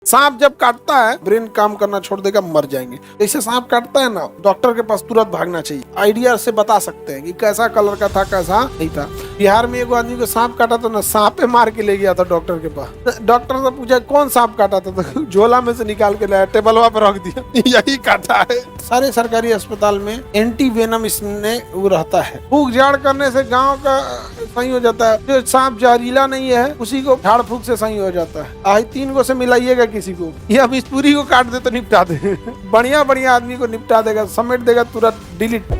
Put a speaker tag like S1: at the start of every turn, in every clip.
S1: सांप जब काटता है ब्रेन काम करना छोड़ देगा, मर जाएंगे। जैसे सांप काटता है ना, डॉक्टर के पास तुरंत भागना चाहिए। आइडिया से बता सकते हैं कि कैसा कलर का था, कैसा नहीं था। बिहार में एक आदमी को सांप काटा था ना, सांपे मार के ले गया था डॉक्टर के पास। डॉक्टर से पूछा कौन सांप काटा था, तो झोला में से निकाल के लाया, टेबलवा पे रख दिया, यही काटा है। सारे सरकारी अस्पताल में एंटी वेनम इसने वो रहता है। फूक झाड़ करने से गाँव का सही हो जाता है। जो सांप जहरीला नहीं है उसी को झाड़ फूक से सही हो जाता है। आई 3 को से मिलाइएगा किसी को, ये अब इस पूरी को काट दे तो निपटा दे। बढ़िया बढ़िया आदमी को निपटा देगा, समेट देगा, तुरंत डिलीट।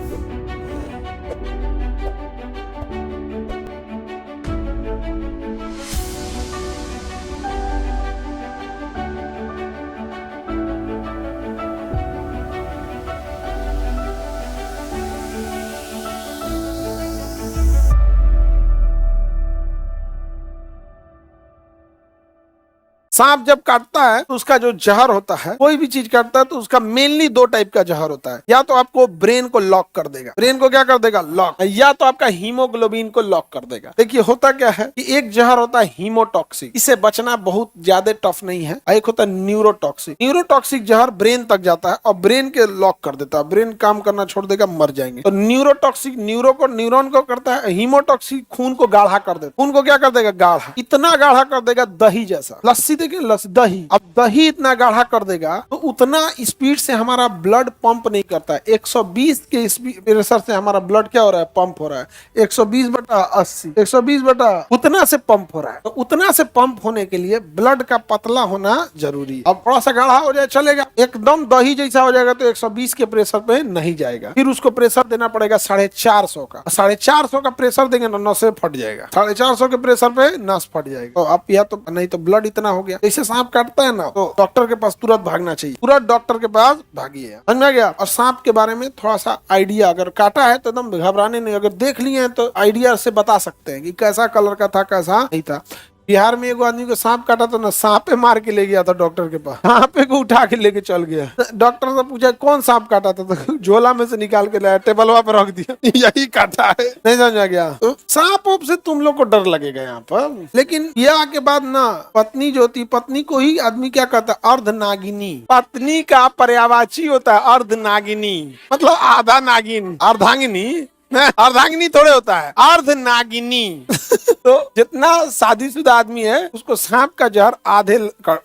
S1: सांप जब काटता है तो उसका जो जहर होता है, कोई भी चीज काटता है तो उसका मेनली 2 टाइप का जहर होता है। या तो आपको ब्रेन को लॉक कर देगा, ब्रेन को क्या कर देगा, लॉक, या तो आपका हीमोग्लोबिन को लॉक कर देगा। देखिए होता क्या है कि एक जहर होता है हीमोटॉक्सिक, इससे बचना बहुत ज्यादा टफ नहीं है। एक होता है न्यूरोटॉक्सिक। न्यूरोटॉक्सिक जहर ब्रेन तक जाता है और ब्रेन के लॉक कर देता है, ब्रेन काम करना छोड़ देगा, मर जाएंगे। तो न्यूरोटॉक्सिक न्यूरॉन को करता है, हीमोटॉक्सिक खून को गाढ़ा कर देता है। खून को क्या कर देगा, गाढ़ा, इतना गाढ़ा कर देगा दही जैसा। लस्सी देखिए, दही, अब दही इतना गाढ़ा कर देगा तो उतना स्पीड से हमारा ब्लड पंप नहीं करता है। 120 के प्रेशर से हमारा ब्लड क्या हो रहा है, पंप हो रहा है। 120/80, 120 उतना से पंप हो रहा है। तो उतना से पंप होने के लिए ब्लड का पतला होना जरूरी है। अब थोड़ा सा गाढ़ा हो जाए चलेगा, एकदम दही जैसा हो जाएगा तो 120 के प्रेशर पे नहीं जाएगा। फिर उसको प्रेशर देना पड़ेगा 450 का। 450 का प्रेशर देंगे ना, नसें फट जाएगा। 450 के प्रेशर पे नस फट जाएगा। तो अब या तो नहीं तो ब्लड इतना हो गया। जैसे सांप काटता है ना, तो डॉक्टर के पास तुरंत भागना चाहिए, तुरंत डॉक्टर के पास भागिए। समझ में आ गया। और सांप के बारे में थोड़ा सा आइडिया, अगर काटा है तो एकदम घबराने नहीं, अगर देख लिए हैं तो आइडिया से बता सकते हैं कि कैसा कलर का था, कैसा नहीं था। बिहार में एक आदमी को सांप काटा था ना, सांपे मार के ले गया था डॉक्टर के पास, सांपे को उठा के लेके चल गया। डॉक्टर से पूछा कौन सांप काटा था, तो झोला में से निकाल के लाया, टेबलवा पे रख दिया, यही काटा है। नहीं समझ आ गया। तो सांप से तुम लोग को डर लगेगा यहाँ पर, लेकिन यह के बाद ना पत्नी जो होती, पत्नी को ही आदमी क्या कहता है, अर्धनागिनी। पत्नी का पर्यायवाची होता है अर्धनागिनी, मतलब आधा नागिन। अर्धांगिनी, अर्धांगिनी थोड़े होता है, अर्धनागिनी। तो जितना शादीशुदा आदमी है उसको सांप का जहर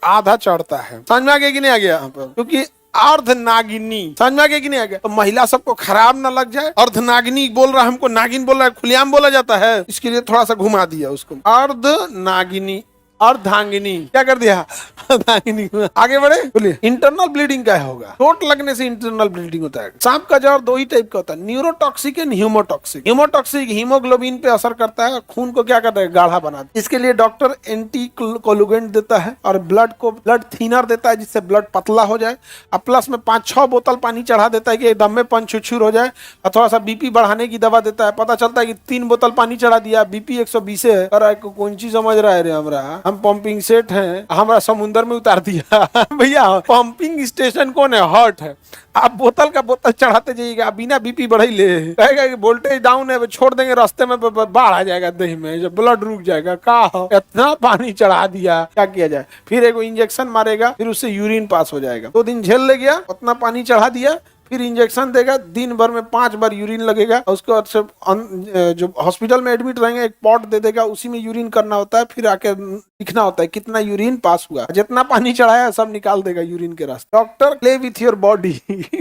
S1: आधा चढ़ता है। समझ में आ गया कि नहीं आ गया? क्योंकि अर्धनागिनी, समझ में आ गया कि नहीं आ गया? तो महिला सबको खराब ना लग जाए, अर्धनागिनी बोल रहा है, हमको नागिन बोल रहा है, खुलेआम बोला जाता है, इसके लिए थोड़ा सा घुमा दिया उसको। अर्धनागिनी, अर्धांगिनी, क्या कर दिया, अर्धांगिनी। आगे बढ़े, बोलिए इंटरनल ब्लीडिंग क्या होगा? चोट लगने से इंटरनल ब्लीडिंग होता है। सांप का जहर 2 ही टाइप का होता है, neurotoxic and haemotoxic. Haemotoxic haemoglobin पे असर करता है, खून को क्या करता है, गाढ़ा बना देता है। इसके लिए डॉक्टर एंटी कोलुगेंट देता है और ब्लड थिनर देता है, जिससे ब्लड पतला हो जाए। और प्लस में 5-6 बोतल पानी चढ़ा देता है कि एकदम में पंचुछुर हो जाए। और थोड़ा सा बीपी बढ़ाने की दवा देता है। पता चलता है कि 3 बोतल पानी चढ़ा दिया, बीपी 120 है, और कौन चीज समझ रहा है रे, हम पंपिंग सेट हैं, हमारा समुद्र में उतार दिया। भैया पंपिंग स्टेशन कौन है, हॉट है। आप बोतल का बोतल चढ़ाते जाइएगा, बिना बीपी बढ़ाई ले, कहेगा कि वोल्टेज डाउन है, छोड़ देंगे रास्ते में बाढ़ आ जाएगा दही में, जब ब्लड रुक जाएगा। का इतना पानी चढ़ा दिया, क्या किया जाए? फिर एक इंजेक्शन मारेगा, फिर उससे यूरिन पास हो जाएगा। 2 दिन झेल ले गया, उतना पानी चढ़ा दिया, फिर इंजेक्शन देगा, दिन भर में 5 बार यूरिन लगेगा। उसके बाद से जो हॉस्पिटल में एडमिट रहेंगे, एक पॉट दे देगा, उसी में यूरिन करना होता है। फिर आके लिखना होता है कितना यूरिन पास हुआ, जितना पानी चढ़ाया सब निकाल देगा यूरिन के रास्ते। Doctor play with your body,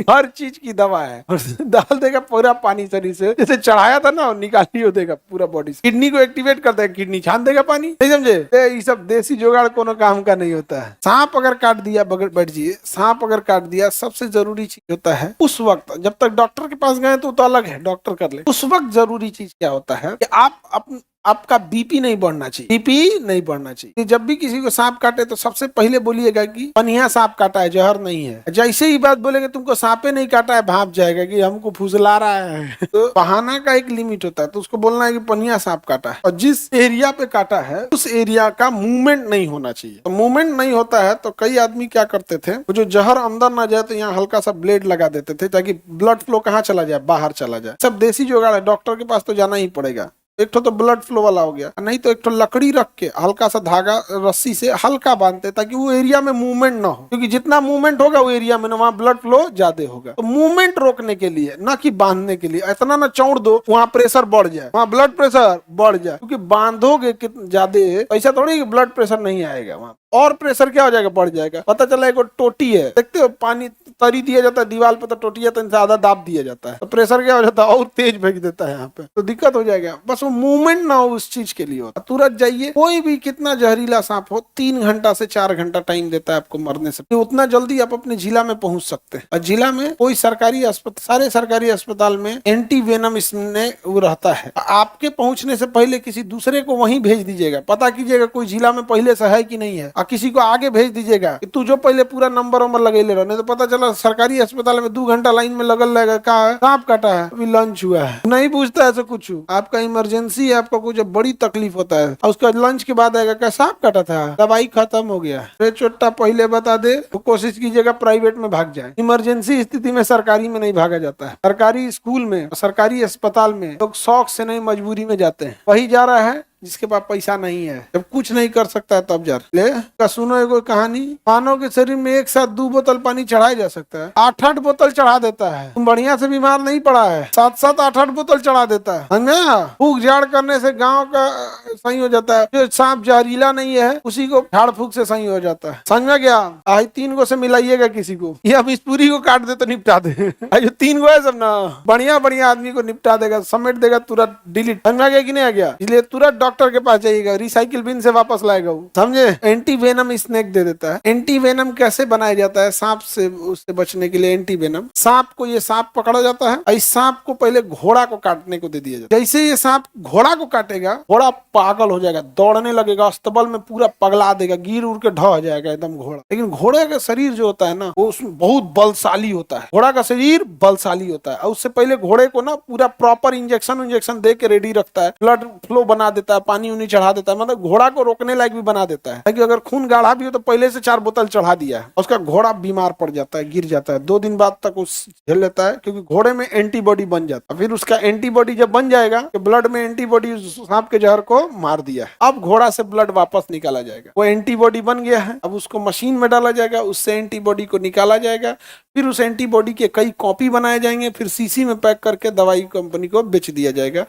S1: हर चीज की दवा है, डाल देगा पूरा पानी शरीर से, जैसे चढ़ाया था ना निकाल ही देगा पूरा बॉडी से। किडनी को एक्टिवेट कर देगा, किडनी छान देगा पानी। नहीं समझे? ये सब देसी जुगाड़ कोनो काम का नहीं होता है। सांप अगर काट दिया, बैठ जाइए, सांप अगर काट दिया, सबसे जरूरी चीज होता है उस वक्त, जब तक डॉक्टर के पास गए तो अलग है, डॉक्टर कर ले। उस वक्त जरूरी चीज क्या होता है कि आपका बीपी नहीं बढ़ना चाहिए, बीपी नहीं बढ़ना चाहिए। जब भी किसी को सांप काटे तो सबसे पहले बोलिएगा कि पनिया सांप काटा है, जहर नहीं है। जैसे ही बात बोलेंगे तुमको सांपे नहीं काटा है, भाप जाएगा कि हमको फुसला रहा है। तो बहाना का एक लिमिट होता है, तो उसको बोलना है कि पनिया सांप काटा है। और जिस एरिया पे काटा है उस एरिया का मूवमेंट नहीं होना चाहिए। तो मूवमेंट नहीं होता है तो कई आदमी क्या करते थे, वो जो जहर अंदर ना जाए तो यहाँ हल्का सा ब्लेड लगा देते थे, ताकि ब्लड फ्लो कहाँ चला जाए, बाहर चला जाए। सब देसी जुगाड़ है, डॉक्टर के पास तो जाना ही पड़ेगा। एक तो ब्लड फ्लो वाला हो गया, नहीं तो एक तो लकड़ी रख के हल्का सा धागा रस्सी से हल्का बांधते ताकि वो एरिया में मूवमेंट ना हो, क्योंकि जितना मूवमेंट होगा वो एरिया में ना वहाँ ब्लड फ्लो ज्यादा होगा। तो मूवमेंट रोकने के लिए, ना कि बांधने के लिए। इतना ना चौड़ दो वहाँ प्रेशर बढ़ जाए, वहाँ ब्लड प्रेशर बढ़ जाए, क्योंकि बांधोगे ज्यादा ऐसा थोड़ी ब्लड प्रेशर नहीं आएगा वहाँ, और प्रेशर क्या हो जाएगा, बढ़ जाएगा। पता चला एक टोटी है, देखते हो पानी तरी दिया जाता है दीवार पे, तो टोटिया तो ज्यादा दाब दिया जाता है, तो प्रेशर क्या हो जाता है, और तेज भेज देता है यहाँ पे, तो दिक्कत हो जाएगा। बस वो मूवमेंट ना हो उस चीज के लिए होता। तुरंत जाइए, कोई भी कितना जहरीला सांप हो 3 घंटा से 4 घंटा टाइम देता है आपको मरने से, तो उतना जल्दी आप अपने जिला में पहुंच सकते हैं। और जिला में कोई सरकारी अस्पताल, सारे सरकारी अस्पताल में एंटी वेनम इसमें वो रहता है। आपके पहुंचने से पहले किसी दूसरे को वहीं भेज दीजिएगा, पता कीजिएगा कोई जिला में पहले से है कि नहीं है, और किसी को आगे भेज दीजिएगा कि तू जो पहले पूरा नंबर वंबर लगे ले रहा, नहीं तो पता चला सरकारी अस्पताल में 2 घंटा लाइन में लगल रहेगा। कहा सांप काटा है, अभी लंच हुआ है, नहीं पूछता ऐसा कुछ। आपका इमरजेंसी है, आपको कुछ बड़ी तकलीफ होता है, और उसका लंच के बाद आएगा क्या सांप काटा था, दवाई खत्म हो गया। चोट्टा पहले बता दे तो कोशिश कीजिएगा प्राइवेट में भाग जाए। इमरजेंसी स्थिति में सरकारी में नहीं भागा जाता है। सरकारी स्कूल में, सरकारी अस्पताल में लोग शौक से नहीं मजबूरी में जाते हैं। वही जा रहा है जिसके पास पैसा नहीं है, जब कुछ नहीं कर सकता है तब जा ले का। सुनो एगो कहानी, मानव के शरीर में एक साथ 2 बोतल पानी चढ़ाया जा सकता है, 8-8 बोतल चढ़ा देता है। तुम बढ़िया से बीमार नहीं पड़ा है, 7-7 8-8 बोतल चढ़ा देता है। समझा, फूक झाड़ करने से गांव का सही हो जाता है। जो सांप जहरीला नहीं है उसी को झाड़ फूक से सही हो जाता है। समझ में गया? आज 3 गो से मिलाइएगा किसी को, या अब इस पूरी को काट दे तो निपटा दे। जो 3 गो है सब ना बढ़िया बढ़िया आदमी को निपटा देगा, समेट देगा, तुरंत डिलीट। समझ में गया कि नहीं आ गया? इसलिए तुरंत डॉक्टर के पास जाइएगा, रिसाइकिल बिन से वापस लाएगा वो। समझे? एंटी वेनम स्नेक दे देता है। एंटी वेनम कैसे बनाया जाता है सांप से, उससे बचने के लिए एंटी वेनम। सांप को, ये सांप पकड़ा जाता है, इस सांप को पहले घोड़ा को काटने को दे दिया जाता है। जैसे ये सांप घोड़ा को काटेगा, घोड़ा पागल हो जाएगा, दौड़ने लगेगा, अस्तबल में पूरा पगला देगा, गिर उड़ के ढह जाएगा एकदम घोड़ा। लेकिन घोड़े का शरीर जो होता है ना, वो उसमें बहुत बलशाली होता है। घोड़ा का शरीर बलशाली होता है, और उससे पहले घोड़े को ना पूरा प्रॉपर इंजेक्शन दे के रेडी रखता है, ब्लड फ्लो बना देता है, पानी उनी चढ़ा देता है, मतलब घोड़ा को रोकने लायक भी बना देता है। कि अगर खून गाढ़ा भी हो तो पहले से 4 बोतल चढ़ा दिया है, उसका घोड़ा बीमार पड़ जाता है, गिर जाता है, 2 दिन बाद तक उस झेल लेता है, क्योंकि घोड़े में एंटीबॉडी बन जाता है। फिर उसका एंटीबॉडी जब बन जाएगा कि ब्लड में एंटीबॉडी सांप के जहर को मार दिया है, अब घोड़ा से ब्लड वापस निकाला जाएगा। वो एंटीबॉडी बन गया है, अब उसको मशीन में डाला जाएगा, उससे एंटीबॉडी को निकाला जाएगा, फिर उस एंटीबॉडी के कई कॉपी बनाए जाएंगे, फिर शीशी में पैक करके दवाई कंपनी को बेच दिया जाएगा।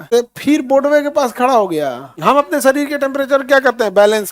S1: तो फिर बोर्डवे के पास खड़ा हो गया। हम अपने शरीर के टेम्परेचर क्या करते हैं, बैलेंस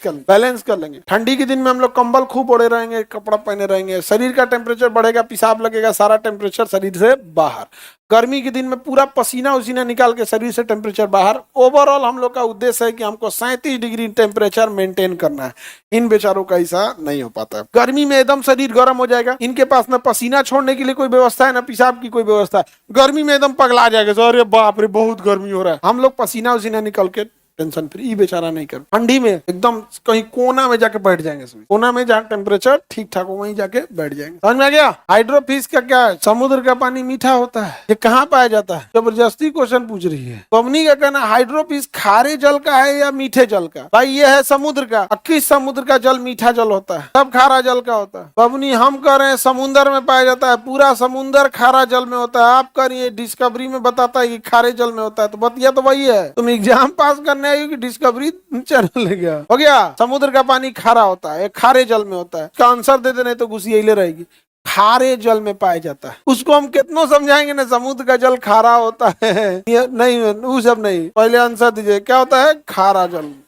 S1: कर लेंगे। ठंडी के दिन में हम लोग कंबल खूब ओढ़े रहेंगे, कपड़ा पहने रहेंगे, शरीर का टेम्परेचर बढ़ेगा, पेशाब लगेगा, सारा टेम्परेचर शरीर से बाहर। गर्मी के दिन में पूरा पसीना उसीना निकाल के शरीर से टेम्परेचर बाहर। ओवरऑल हम लोग का उद्देश्य है कि हमको 37 डिग्री टेम्परेचर मेंटेन करना है। इन बेचारों का ऐसा नहीं हो पाता है। गर्मी में एकदम शरीर गर्म हो जाएगा, इनके पास ना पसीना छोड़ने के लिए कोई व्यवस्था है, ना पेशाब की कोई व्यवस्था है। गर्मी में एकदम पगला जाएगा, अरे बाप रे बहुत गर्मी हो रहा है। हम लोग पसीना उसीना निकल के टेंशन फ्री, बेचारा नहीं कर। ठंडी में एकदम कहीं कोना में जाके बैठ जाएंगे, कोना में जहाँ टेम्परेचर ठीक ठाक हो वहीं जाके बैठ जाएंगे। समझ में आ गया? हाइड्रोफिश का क्या है? समुद्र का पानी मीठा होता है। ये कहाँ पाया जाता है? जबरदस्ती क्वेश्चन पूछ रही है। पवनी का कहना हाइड्रोफिश खारे जल का है या मीठे जल का? भाई ये है समुद्र का, किस समुद्र का जल मीठा जल होता है? सब खारा जल का होता है। पवनी हम कह रहे हैं समुद्र में पाया जाता है, पूरा समुद्र खारा जल में होता है। आप कह रही है डिस्कवरी में बताता है कि खारे जल में होता है, तो बतिया तो वही है। तुम एग्जाम पास करने कि डिस्कवरी चैनल ले गया हो गया। समुद्र का पानी खारा होता है, खारे जल में होता है। इसका आंसर दे देने तो घुसियले रहेगी। खारे जल में पाया जाता है। उसको हम कितना समझाएंगे ना, समुद्र का जल खारा होता है नहीं, वो सब नहीं। पहले आंसर दीजिए, क्या होता है? खारा जल।